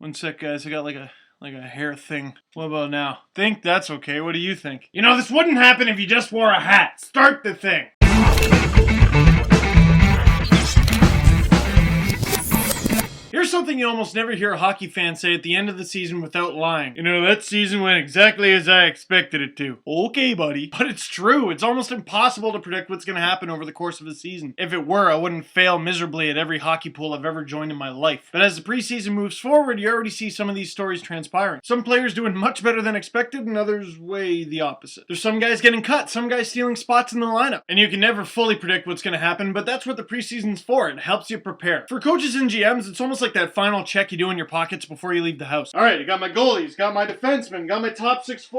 One sec, guys. I got like a hair thing. What about now? Think that's okay. What do you think? You know, this wouldn't happen if you just wore a hat. Start the thing. Here's something you almost never hear a hockey fan say at the end of the season without lying. You know, that season went exactly as I expected it to. Okay, buddy. But it's true. It's almost impossible to predict what's going to happen over the course of a season. If it were, I wouldn't fail miserably at every hockey pool I've ever joined in my life. But as the preseason moves forward, you already see some of these stories transpiring. Some players doing much better than expected, and others way the opposite. There's some guys getting cut, some guys stealing spots in the lineup. And you can never fully predict what's going to happen, but that's what the preseason's for. It helps you prepare. For coaches and GMs, it's almost like that final check you do in your pockets before you leave the house. All right, you got my goalies, got my defensemen, got my top six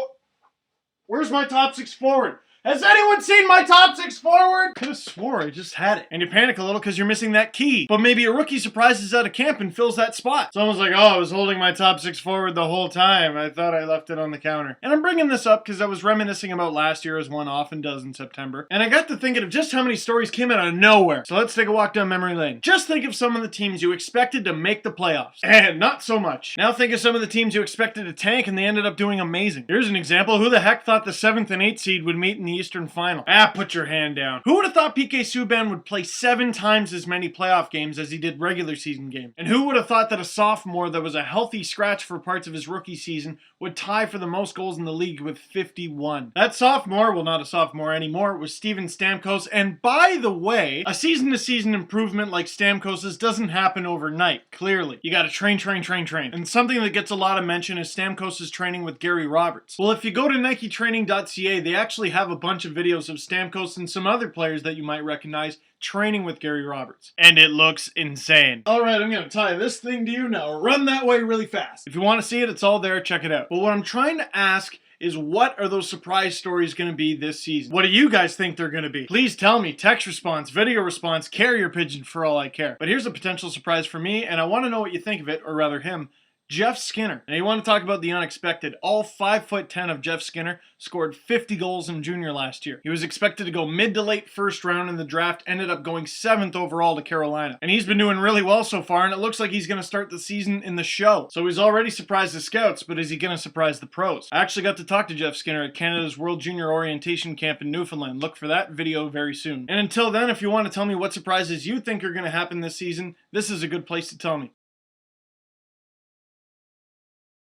Where's my top six forward? Has anyone seen my top six forward? Could have swore I just had it. And you panic a little because you're missing that key. But maybe a rookie surprises out of camp and fills that spot. It's almost like, oh, I was holding my top six forward the whole time. I thought I left it on the counter. And I'm bringing this up because I was reminiscing about last year, as one often does in September. And I got to thinking of just how many stories came out of nowhere. So let's take a walk down memory lane. Just think of some of the teams you expected to make the playoffs. And not so much. Now think of some of the teams you expected to tank and they ended up doing amazing. Here's an example. Who the heck thought the 7th and 8th seed would meet in the Eastern Final? Put your hand down. Who would have thought PK Subban would play 7 times as many playoff games as he did regular season games? And who would have thought that a sophomore that was a healthy scratch for parts of his rookie season would tie for the most goals in the league with 51? That sophomore, well, not a sophomore anymore, was Steven Stamkos. And by the way, a season-to-season improvement like Stamkos's doesn't happen overnight, clearly. You gotta train. And something that gets a lot of mention is Stamkos's training with Gary Roberts. Well, if you go to NikeTraining.ca, they actually have a bunch of videos of Stamkos and some other players that you might recognize training with Gary Roberts. And it looks insane. Alright, I'm gonna tie this thing to you now. Run that way really fast. If you want to see it, it's all there. Check it out. But what I'm trying to ask is, what are those surprise stories going to be this season? What do you guys think they're going to be? Please tell me. Text response, video response, carrier pigeon, for all I care. But here's a potential surprise for me, and I want to know what you think of it, or rather him. Jeff Skinner. Now you want to talk about the unexpected. All 5'10" of Jeff Skinner scored 50 goals in junior last year. He was expected to go mid to late first round in the draft, ended up going 7th overall to Carolina. And he's been doing really well so far, and it looks like he's going to start the season in the show. So he's already surprised the scouts, but is he going to surprise the pros? I actually got to talk to Jeff Skinner at Canada's World Junior Orientation Camp in Newfoundland. Look for that video very soon. And until then, if you want to tell me what surprises you think are going to happen this season, this is a good place to tell me.